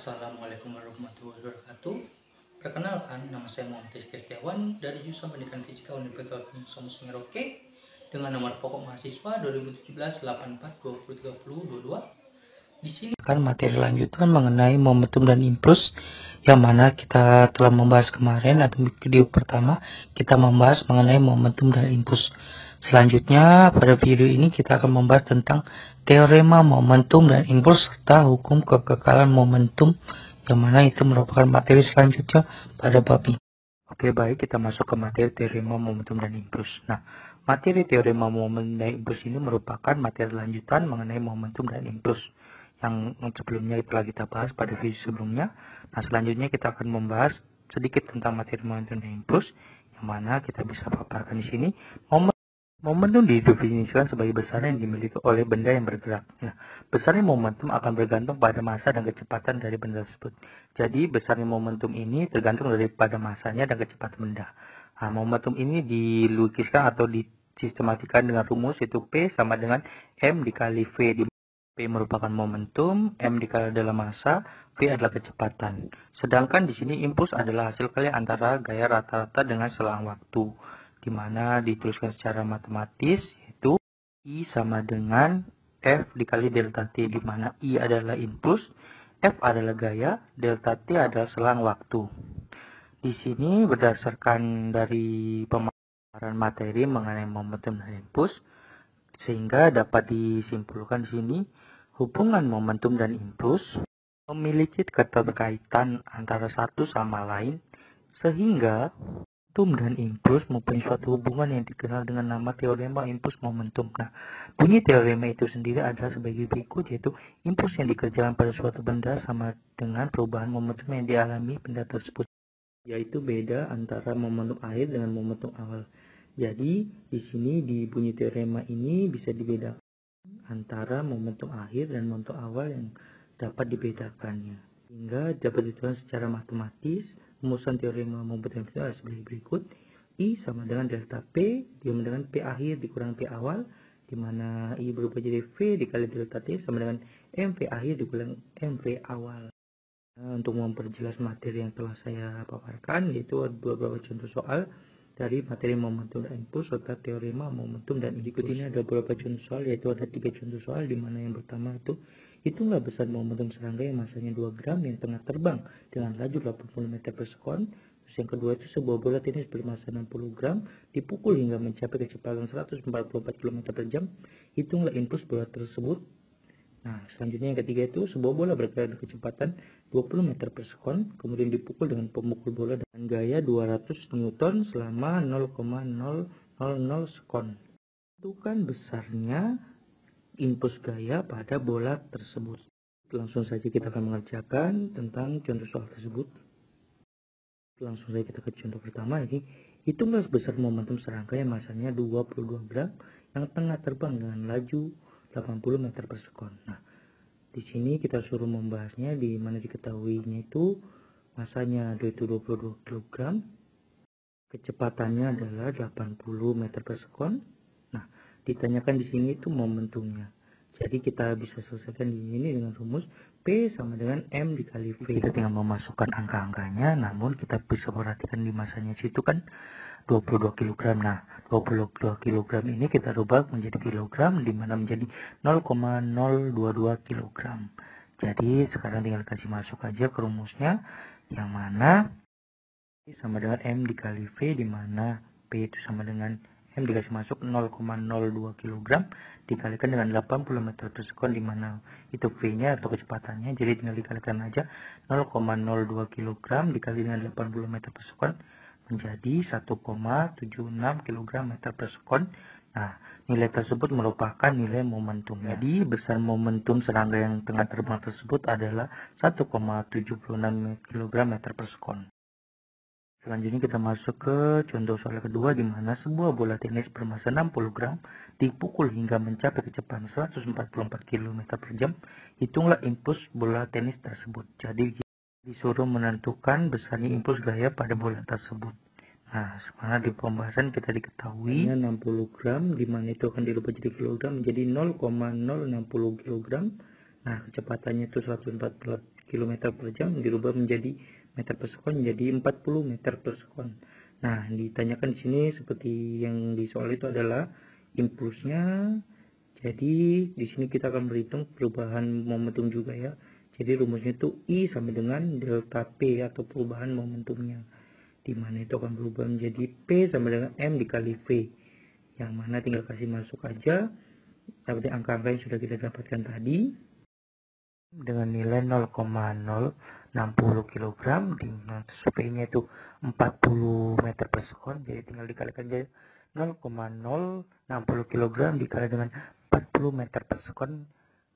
Assalamualaikum warahmatullahi wabarakatuh. Perkenalkan, nama saya Muhammad Rizky Setiawan dari Jurusan Pendidikan Fisika Universitas Universitas Merauke dengan nomor pokok mahasiswa 2017 84 20 30 22. Di sini akan materi lanjutan mengenai momentum dan impuls yang mana kita telah membahas kemarin atau video pertama kita membahas mengenai momentum dan impuls. Selanjutnya pada video ini kita akan membahas tentang teorema momentum dan impuls serta hukum kekekalan momentum yang mana itu merupakan materi selanjutnya pada bab ini. Oke, baik, kita masuk ke materi teorema momentum dan impuls. Nah, materi teorema momentum dan impuls ini merupakan materi lanjutan mengenai momentum dan impuls yang sebelumnya telah kita bahas pada video sebelumnya. Nah, selanjutnya kita akan membahas sedikit tentang materi momentum dan impuls yang mana kita bisa paparkan di sini. Momentum didefinisikan sebagai besaran yang dimiliki oleh benda yang bergerak. Nah, besarnya momentum akan bergantung pada massa dan kecepatan dari benda tersebut. Jadi, besarnya momentum ini tergantung daripada massanya dan kecepatan benda. Nah, momentum ini dilukiskan atau disistematikan dengan rumus yaitu P sama dengan M dikali V. Di P merupakan momentum, M dikali adalah massa, V adalah kecepatan. Sedangkan di sini impuls adalah hasil kali antara gaya rata-rata dengan selang waktu, di mana dituliskan secara matematis yaitu I sama dengan F dikali delta T, di mana I adalah impuls, F adalah gaya, delta T adalah selang waktu. Di sini berdasarkan dari pemaparan materi mengenai momentum dan impuls, sehingga dapat disimpulkan di sini hubungan momentum dan impuls memiliki keterkaitan antara satu sama lain, sehingga momentum dan impuls mempunyai suatu hubungan yang dikenal dengan nama teorema impuls momentum. Nah, bunyi teorema itu sendiri adalah sebagai berikut, yaitu impuls yang dikerjakan pada suatu benda sama dengan perubahan momentum yang dialami benda tersebut, yaitu beda antara momentum akhir dengan momentum awal. Jadi, di sini di bunyi teorema ini bisa dibedakan antara momentum akhir dan momentum awal yang dapat dibedakannya, hingga dapat ditulis secara matematis. Rumusan teorema momentum itu adalah sebagai berikut: I sama dengan delta P sama dengan P akhir dikurang P awal, di mana I berubah jadi V dikali delta T sama dengan MV akhir dikurang MV awal. Nah, untuk memperjelas materi yang telah saya paparkan, yaitu beberapa contoh soal dari materi momentum dan impuls serta teorema momentum dan impuls. Berikut ini ada beberapa contoh soal, yaitu ada 3 contoh soal, di mana yang pertama itu hitunglah besar momentum serangga yang masanya 2 gram yang tengah terbang dengan laju 80 meter per sekon. Terus yang kedua itu sebuah bola tenis bermassa 60 gram dipukul hingga mencapai kecepatan 144 km per jam. Hitunglah impuls bola tersebut. Nah, selanjutnya yang ketiga itu sebuah bola bergerak dengan kecepatan 20 meter per sekon, kemudian dipukul dengan pemukul bola dengan gaya 200 Newton selama 0,000 sekon. Tentukan besarnya impuls gaya pada bola tersebut. Langsung saja kita akan mengerjakan tentang contoh soal tersebut. Langsung saja kita ke contoh pertama ini. Hitunglah besar momentum serangga yang masanya 22 gram yang tengah terbang dengan laju 80 meter per sekon. Nah, di sini kita suruh membahasnya, di mana diketahuinya itu masanya itu 22 kg, kecepatannya adalah 80 meter per sekon. Nah, ditanyakan di sini itu momentumnya. Jadi kita bisa selesaikan di sini dengan rumus P sama dengan M dikali V. Kita tinggal memasukkan angka-angkanya, namun kita bisa perhatikan di masanya situ kan 22 kg. Nah, 22 kg ini kita rubah menjadi kilogram, di mana menjadi 0,022 kg. Jadi sekarang tinggal kasih masuk aja ke rumusnya, yang mana P sama dengan M dikali V, di mana P itu sama dengan M dikasih masuk 0,02 kg dikalikan dengan 80 meter per sekon, di mana itu V-nya atau kecepatannya. Jadi tinggal dikalikan aja 0,02 kg dikali dengan 80 meter per sekon menjadi 1,76 kg meter per sekon. Nah, nilai tersebut merupakan nilai momentum. Jadi besar momentum serangga yang tengah terbang tersebut adalah 1,76 kg meter per sekon. Selanjutnya kita masuk ke contoh soal kedua, di mana sebuah bola tenis bermassa 60 gram dipukul hingga mencapai kecepatan 144 km per jam. Hitunglah impuls bola tenis tersebut. Jadi disuruh menentukan besarnya impuls gaya pada bola tersebut. Nah, sebenarnya di pembahasan kita diketahui 60 gram, di mana itu akan dirubah jadi kilogram menjadi 0,060 kg. Nah, kecepatannya itu 144 km per jam dirubah menjadi meter per sekon menjadi 40 meter per sekon. Nah, ditanyakan di sini seperti yang di soal itu adalah impulsnya. Jadi di sini kita akan berhitung perubahan momentum juga ya. Jadi rumusnya itu I sama dengan delta P atau perubahan momentumnya. Di mana itu akan berubah menjadi P sama dengan M dikali V. Yang mana tinggal kasih masuk aja seperti angka-angka yang sudah kita dapatkan tadi. Dengan nilai 0,060 kg, di P-nya itu 40 meter per sekon, jadi tinggal dikalikan jadi 0,060 kg dikali dengan 40 meter per sekon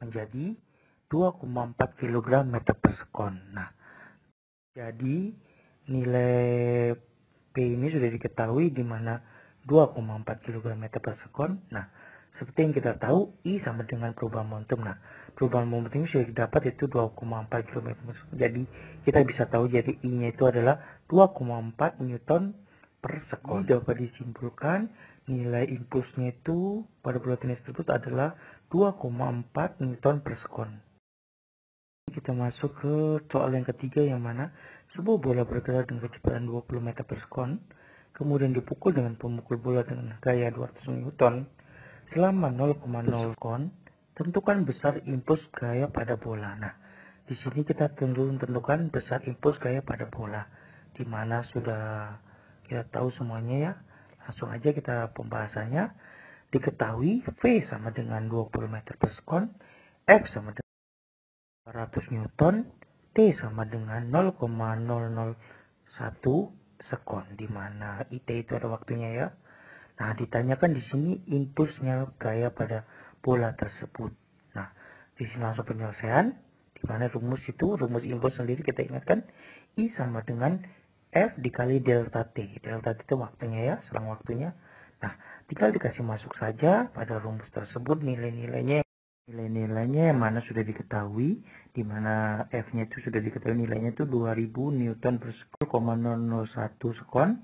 menjadi 2,4 kg meter per sekon. Nah, jadi nilai P ini sudah diketahui di mana 2,4 kg meter per sekon. Nah, seperti yang kita tahu, I sama dengan perubahan momentum. Nah, perubahan momentum sudah didapat itu 2,4 km per sekon. Jadi, kita bisa tahu jadi I-nya itu adalah 2,4 Newton per sekon. Ini dapat disimpulkan nilai impulsnya itu pada bola tenis tersebut adalah 2,4 Newton per sekon. Kita masuk ke soal yang ketiga, yang mana sebuah bola bergerak dengan kecepatan 20 meter per sekon, kemudian dipukul dengan pemukul bola dengan gaya 200 Newton selama 0,0 sekon. Tentukan besar impuls gaya pada bola. Nah, di sini kita tentukan besar impuls gaya pada bola, di mana sudah kita tahu semuanya ya. Langsung aja kita pembahasannya. Diketahui V sama dengan 20 meter per sekon, F sama dengan 100 Newton, T sama dengan 0,001 sekon, di mana IT itu ada waktunya ya. Nah, ditanyakan di sini impulsnya gaya pada bola tersebut. Nah, di sini langsung penyelesaian, di mana rumus impuls sendiri kita ingatkan I sama dengan F dikali delta T. Delta T itu waktunya ya, selang waktunya. Nah, tinggal dikasih masuk saja pada rumus tersebut nilai-nilainya yang mana sudah diketahui, di mana F-nya itu sudah diketahui nilainya itu 2000 Newton per sekon, 0,001 sekon.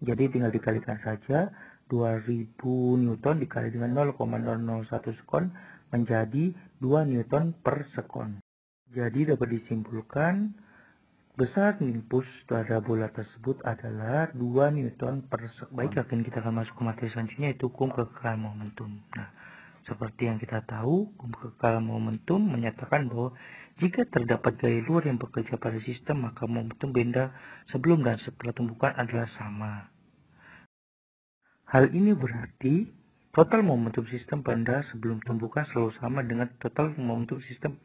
Jadi tinggal dikalikan saja 2000 Newton dikali dengan 0,001 sekon menjadi 2 Newton per sekon. Jadi dapat disimpulkan besar impuls pada bola tersebut adalah 2 Newton per sekon. Baik, akan kita akan masuk ke materi selanjutnya, yaitu hukum kekekalan momentum. Nah, seperti yang kita tahu, hukum kekekalan momentum menyatakan bahwa jika terdapat gaya luar yang bekerja pada sistem, maka momentum benda sebelum dan setelah tumbukan adalah sama. Hal ini berarti total momentum sistem benda sebelum tumbukan selalu sama dengan total momentum sistem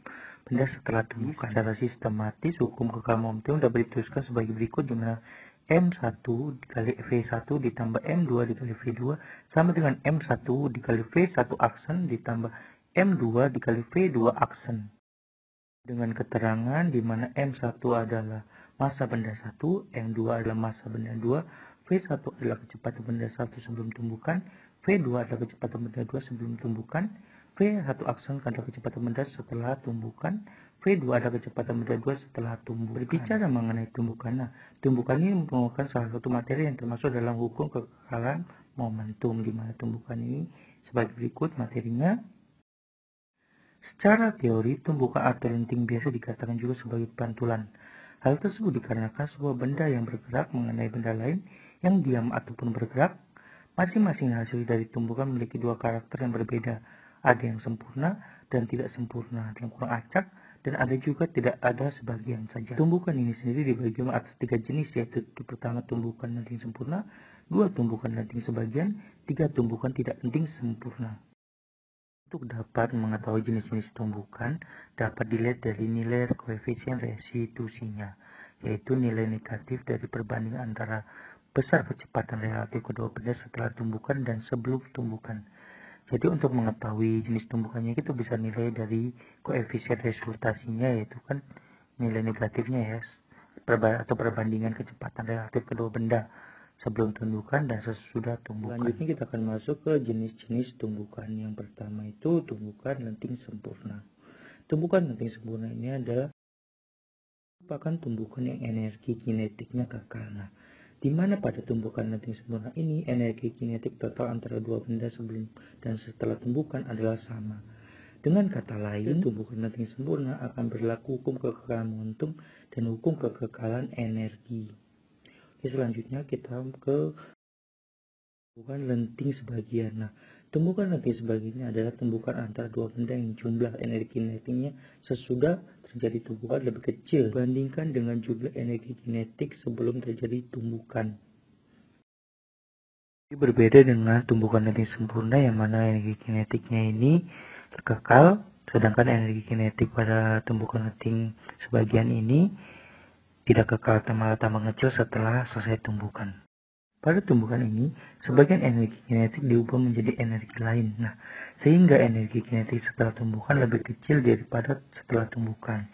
benda setelah tumbukan. Secara sistematis, hukum kekekalan momentum dapat dituliskan sebagai berikut, di mana M1 dikali V1 ditambah M2 dikali V2 sama dengan M1 dikali V1 aksen ditambah M2 dikali V2 aksen. Dengan keterangan di mana M1 adalah massa benda 1, M2 adalah massa benda 2, V1 adalah kecepatan benda 1 sebelum tumbukan, V2 adalah kecepatan benda 2 sebelum tumbukan, V1 aksen adalah kecepatan benda setelah tumbukan, V2 adalah kecepatan benda 2 setelah tumbukan. Berbicara mengenai tumbukan, nah, tumbukan ini merupakan salah satu materi yang termasuk dalam hukum kekekalan momentum, di mana tumbukan ini sebagai berikut materinya. Secara teori, tumbukan atau lenting biasa dikatakan juga sebagai pantulan. Hal tersebut dikarenakan sebuah benda yang bergerak mengenai benda lain yang diam ataupun bergerak. Masing-masing hasil dari tumbukan memiliki dua karakter yang berbeda. Ada yang sempurna dan tidak sempurna, ada yang kurang acak, dan ada juga tidak ada sebagian saja. Tumbukan ini sendiri dibagi atas 3 jenis, yaitu pertama tumbukan lenting sempurna, 2 tumbukan lenting sebagian, 3 tumbukan tidak lenting sempurna. Untuk dapat mengetahui jenis-jenis tumbukan, dapat dilihat dari nilai koefisien restitusinya, yaitu nilai negatif dari perbandingan antara besar kecepatan relatif kedua benda setelah tumbukan dan sebelum tumbukan. Jadi untuk mengetahui jenis tumbukannya itu bisa nilai dari koefisien resultasinya, yaitu kan nilai negatifnya ya, atau perbandingan kecepatan relatif kedua benda sebelum tumbukan dan sesudah tumbukan. Selanjutnya kita akan masuk ke jenis-jenis tumbukan. Yang pertama itu tumbukan lenting sempurna. Tumbukan lenting sempurna ini adalah merupakan tumbukan yang energi kinetiknya kekal. Nah, di mana pada tumbukan lenting sempurna ini energi kinetik total antara dua benda sebelum dan setelah tumbukan adalah sama. Dengan kata lain, tumbukan nothing sempurna akan berlaku hukum kekekalan momentum dan hukum kekekalan energi. Oke, selanjutnya kita ke tumbukan lenting sebagian. Nah, tumbukan lenting sebagian adalah tumbukan antara dua benda yang jumlah energi kinetiknya sesudah terjadi tumbukan lebih kecil dibandingkan dengan jumlah energi kinetik sebelum terjadi tumbukan. Ini berbeda dengan tumbukan lenting sempurna yang mana energi kinetiknya ini kekal, sedangkan energi kinetik pada tumbukan lenting sebagian ini tidak kekal, malah tambah kecil setelah selesai tumbukan. Pada tumbukan ini, sebagian energi kinetik diubah menjadi energi lain. Nah, sehingga energi kinetik setelah tumbukan lebih kecil daripada setelah tumbukan.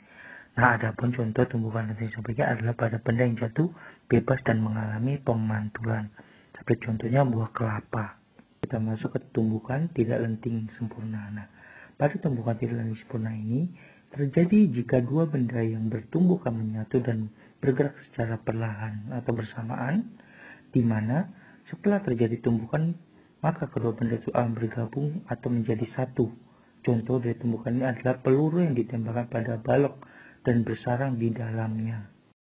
Nah, adapun contoh tumbukan lenting sebagian adalah pada benda yang jatuh bebas dan mengalami pemantulan. Seperti contohnya buah kelapa. Kita masuk ke tumbukan tidak lenting sempurna. Nah, pada tumbukan tidak lenting sempurna ini terjadi jika dua benda yang bertumbukan menyatu dan bergerak secara perlahan atau bersamaan, di mana setelah terjadi tumbukan maka kedua benda itu akan bergabung atau menjadi satu. Contoh dari tumbukan ini adalah peluru yang ditembakkan pada balok dan bersarang di dalamnya.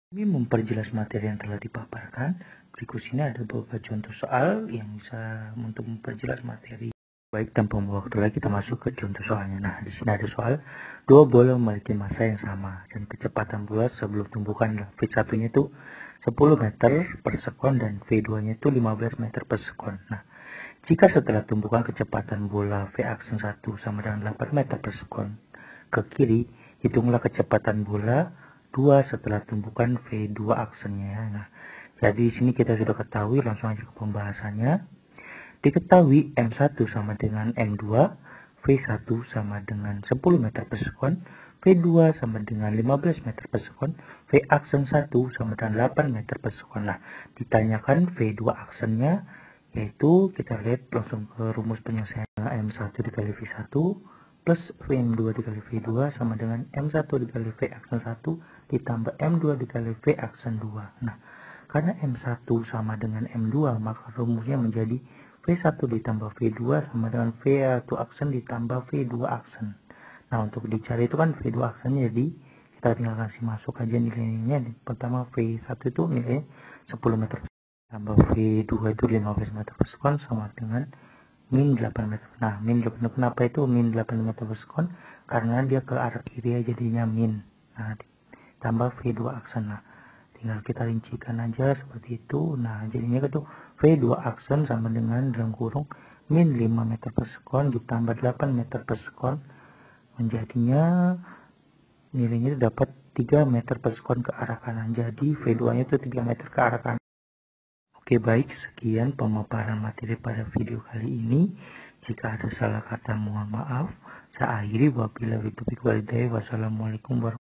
Demi memperjelas materi yang telah dipaparkan, berikut sini ada beberapa contoh soal yang bisa untuk memperjelas materi. Baik, tanpa membuang waktu lagi kita masuk ke contoh soalnya. Nah, di sini ada soal dua bola memiliki massa yang sama dan kecepatan bola sebelum tumbukan V1-nya itu 10 meter per sekon dan V2-nya itu 15 meter per sekon. Nah, jika setelah tumbukan kecepatan bola V aksen 1 sama dengan 8 meter per sekon ke kiri, hitunglah kecepatan bola 2 setelah tumbukan V2 aksennya. Nah, jadi di sini kita sudah ketahui, langsung aja ke pembahasannya. Diketahui M1 sama dengan M2, V1 sama dengan 10 meter per sekon, V2 sama dengan 15 meter per sekon, V aksen 1 sama dengan 8 meter per sekon. Nah, ditanyakan V2 aksennya, yaitu kita lihat langsung ke rumus penyelesaian. M1 dikali V1 plus M2 dikali V2 sama dengan M1 dikali V aksen 1 ditambah M2 dikali V aksen 2. Nah, karena M1 sama dengan M2, maka rumusnya menjadi V1 ditambah V2 sama dengan V1 aksen ditambah V2 aksen. Nah, untuk dicari itu kan V2 aksennya, jadi kita tinggal kasih masuk aja nilainya. Pertama V1 itu nilainya 10 meter tambah V2 itu 15 meter per sekon sama dengan min 8 meter. Nah, min 8 kenapa itu min 8 meter per sekon? Karena dia ke arah kiri ya, jadinya min. Nah, tambah V2 aksen. Nah, tinggal kita rincikan aja seperti itu. Nah, jadinya itu V2 aksen sama dengan dalam kurung min 5 meter per sekon ditambah 8 meter per sekon, menjadinya nilainya dapat 3 meter per sekon ke arah kanan. Jadi V2 nya itu 3 meter ke arah kanan. Oke, baik, sekian pemaparan materi pada video kali ini. Jika ada salah kata mohon maaf. Saya akhiri, wabillahi taufiq wal hidayah. Wassalamualaikum warahmatullahi wabarakatuh.